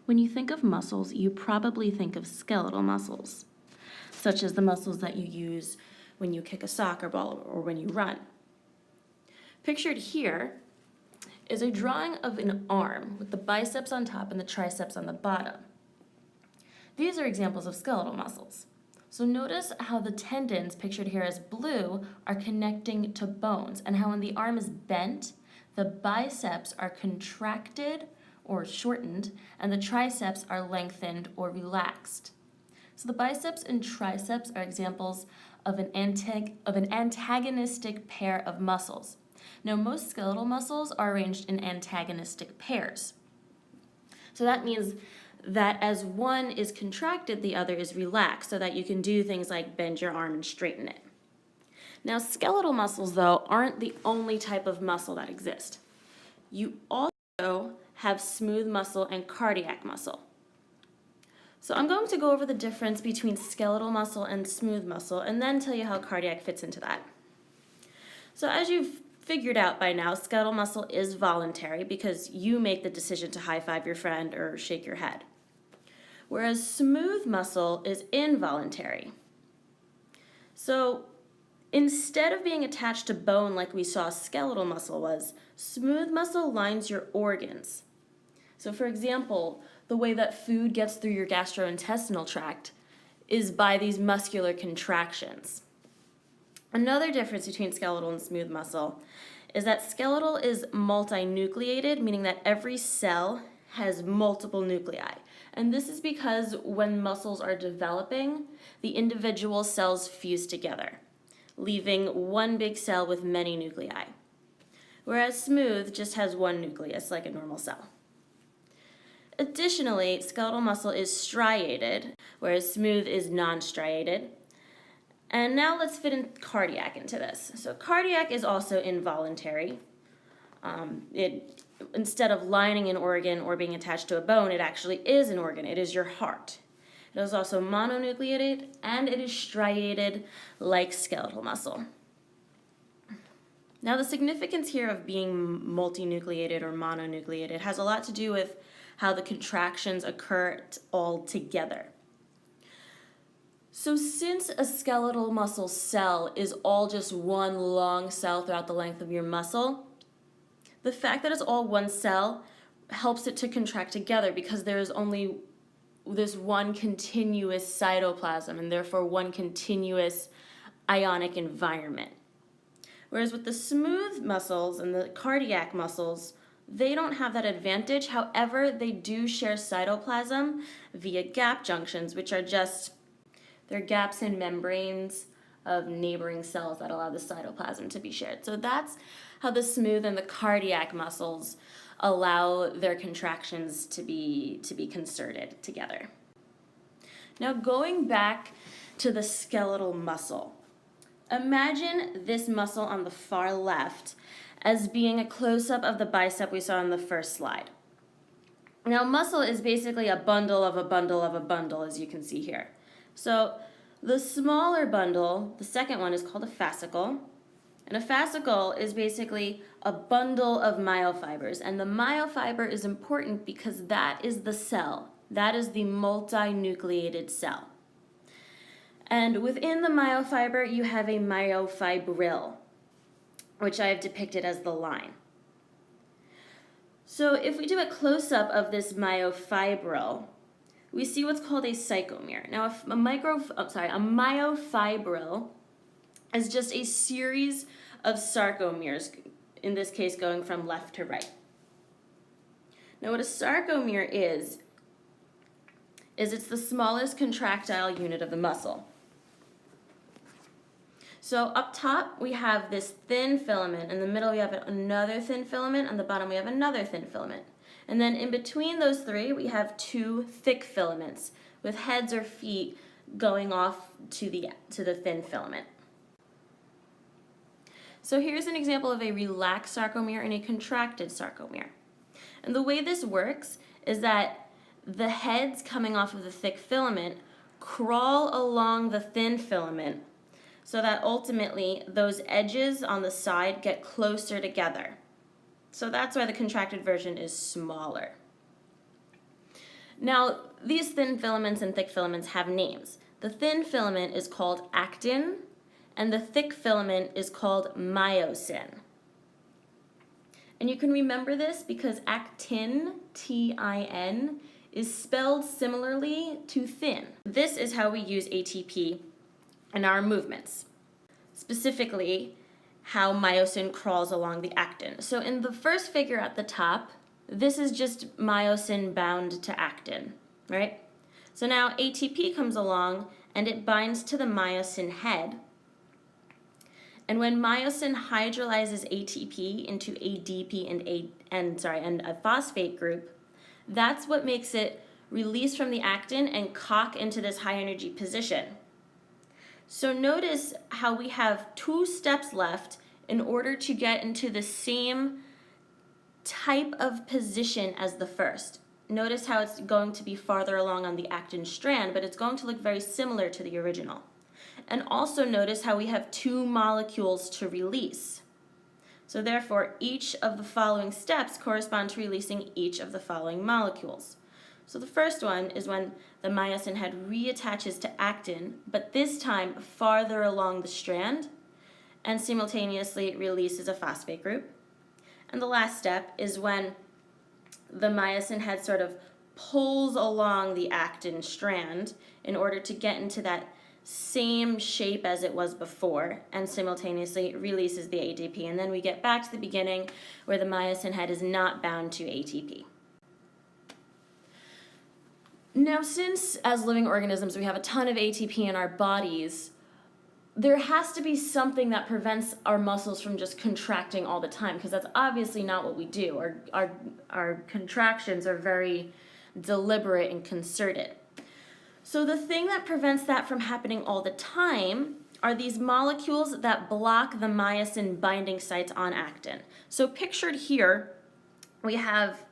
When you think of muscles, you probably think of skeletal muscles, such as the muscles that you use when you kick a soccer ball or when you run. Pictured here is a drawing of an arm with the biceps on top and the triceps on the bottom. These are examples of skeletal muscles. So notice how the tendons, pictured here as blue, are connecting to bones, and how when the arm is bent, the biceps are contracted or shortened, and the triceps are lengthened or relaxed. So the biceps and triceps are examples of an antagonistic pair of muscles. Now, most skeletal muscles are arranged in antagonistic pairs. So that means that as one is contracted, the other is relaxed, so that you can do things like bend your arm and straighten it. Now, skeletal muscles, though, aren't the only type of muscle that exist. You also have smooth muscle and cardiac muscle. So I'm going to go over the difference between skeletal muscle and smooth muscle, and then tell you how cardiac fits into that. So as you've figured out by now, skeletal muscle is voluntary because you make the decision to high-five your friend or shake your head. Whereas smooth muscle is involuntary. So instead of being attached to bone like we saw skeletal muscle was, smooth muscle lines your organs. So for example, the way that food gets through your gastrointestinal tract is by these muscular contractions. Another difference between skeletal and smooth muscle is that skeletal is multinucleated, meaning that every cell has multiple nuclei. And this is because when muscles are developing, the individual cells fuse together, leaving one big cell with many nuclei. Whereas smooth just has one nucleus, like a normal cell. Additionally, skeletal muscle is striated, whereas smooth is non-striated. And now let's fit in cardiac into this. So cardiac is also involuntary. Instead of lining an organ or being attached to a bone, it actually is an organ. It is your heart. It is also mononucleated, and it is striated like skeletal muscle. Now, the significance here of being multinucleated or mononucleated has a lot to do with how the contractions occur all together. So since a skeletal muscle cell is all just one long cell throughout the length of your muscle, the fact that it's all one cell helps it to contract together because there is only this one continuous cytoplasm and therefore one continuous ionic environment. Whereas with the smooth muscles and the cardiac muscles, they don't have that advantage. However, they do share cytoplasm via gap junctions, which are they're gaps in membranes of neighboring cells that allow the cytoplasm to be shared. So that's how the smooth and the cardiac muscles allow their contractions to be concerted together. Now, going back to the skeletal muscle, imagine this muscle on the far left as being a close-up of the bicep we saw in the first slide. Now, muscle is basically a bundle of a bundle of a bundle, as you can see here. So the smaller bundle, the second one, is called a fascicle. And a fascicle is basically a bundle of myofibers. And the myofiber is important because that is the cell. That is the multinucleated cell. And within the myofiber, you have a myofibril, which I have depicted as the line. So if we do a close-up of this myofibril, we see what's called a sarcomere. Now, if a myofibril is just a series of sarcomeres, in this case going from left to right. Now, what a sarcomere is it's the smallest contractile unit of the muscle. So up top, we have this thin filament. In the middle, we have another thin filament. On the bottom, we have another thin filament. And then in between those three, we have two thick filaments with heads or feet going off to the thin filament. So here's an example of a relaxed sarcomere and a contracted sarcomere. And the way this works is that the heads coming off of the thick filament crawl along the thin filament so that ultimately those edges on the side get closer together. So that's why the contracted version is smaller. Now, these thin filaments and thick filaments have names. The thin filament is called actin, and the thick filament is called myosin. And you can remember this because actin, T-I-N, is spelled similarly to thin. This is how we use ATP in our movements, specifically how myosin crawls along the actin. So in the first figure at the top, this is just myosin bound to actin, right? So now ATP comes along and it binds to the myosin head. And when myosin hydrolyzes ATP into ADP and a phosphate group, that's what makes it release from the actin and cock into this high energy position. So notice how we have 2 steps left in order to get into the same type of position as the first. Notice how it's going to be farther along on the actin strand, but it's going to look very similar to the original. And also notice how we have 2 molecules to release. So therefore, each of the following steps correspond to releasing each of the following molecules. So the first one is when the myosin head reattaches to actin, but this time farther along the strand, and simultaneously releases a phosphate group. And the last step is when the myosin head sort of pulls along the actin strand in order to get into that same shape as it was before and simultaneously releases the ATP. And then we get back to the beginning where the myosin head is not bound to ATP. Now, since as living organisms we have a ton of ATP in our bodies, there has to be something that prevents our muscles from just contracting all the time, because that's obviously not what we do. Our contractions are very deliberate and concerted. So the thing that prevents that from happening all the time are these molecules that block the myosin binding sites on actin. So pictured here, we have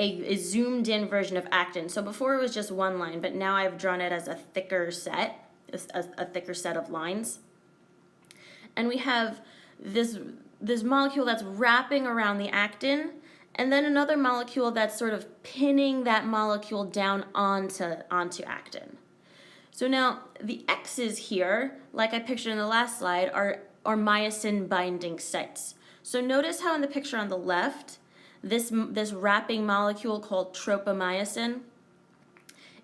a zoomed in version of actin. So before it was just one line, but now I've drawn it as a thicker set of lines. And we have this molecule that's wrapping around the actin, and then another molecule that's sort of pinning that molecule down onto actin. So now the X's here, like I pictured in the last slide, are myosin binding sites. So notice how in the picture on the left, this wrapping molecule called tropomyosin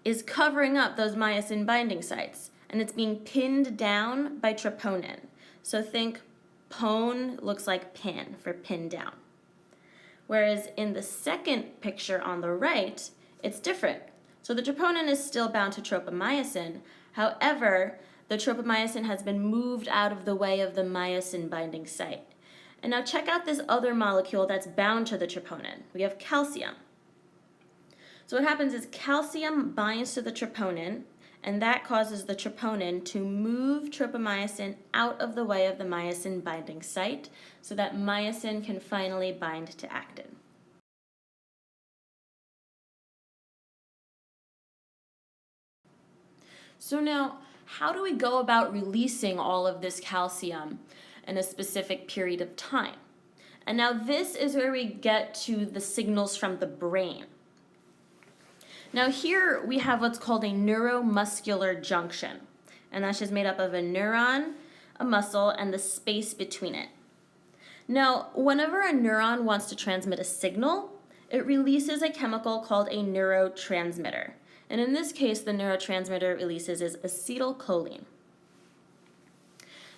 is covering up those myosin binding sites, and it's being pinned down by troponin. So think pone looks like pin for pin down. Whereas in the second picture on the right, it's different. So the troponin is still bound to tropomyosin. However, the tropomyosin has been moved out of the way of the myosin binding site. And now check out this other molecule that's bound to the troponin. We have calcium. So what happens is calcium binds to the troponin, and that causes the troponin to move tropomyosin out of the way of the myosin binding site so that myosin can finally bind to actin. So now, how do we go about releasing all of this calcium in a specific period of time? And now this is where we get to the signals from the brain. Now here we have what's called a neuromuscular junction, and that's just made up of a neuron, a muscle, and the space between it. Now, whenever a neuron wants to transmit a signal, it releases a chemical called a neurotransmitter. And in this case, the neurotransmitter it releases is acetylcholine.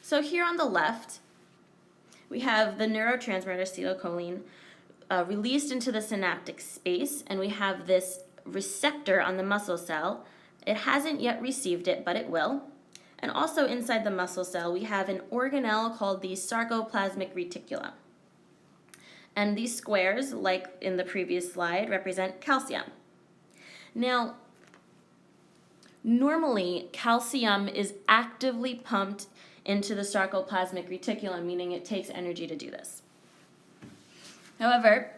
So here on the left, we have the neurotransmitter acetylcholine released into the synaptic space, and we have this receptor on the muscle cell. It hasn't yet received it, but it will. And also inside the muscle cell, we have an organelle called the sarcoplasmic reticulum. And these squares, like in the previous slide, represent calcium. Now, normally, calcium is actively pumped into the sarcoplasmic reticulum, meaning it takes energy to do this. However,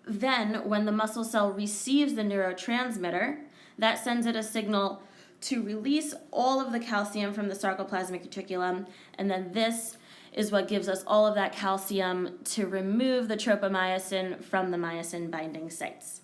then, when the muscle cell receives the neurotransmitter, that sends it a signal to release all of the calcium from the sarcoplasmic reticulum, and then this is what gives us all of that calcium to remove the tropomyosin from the myosin binding sites.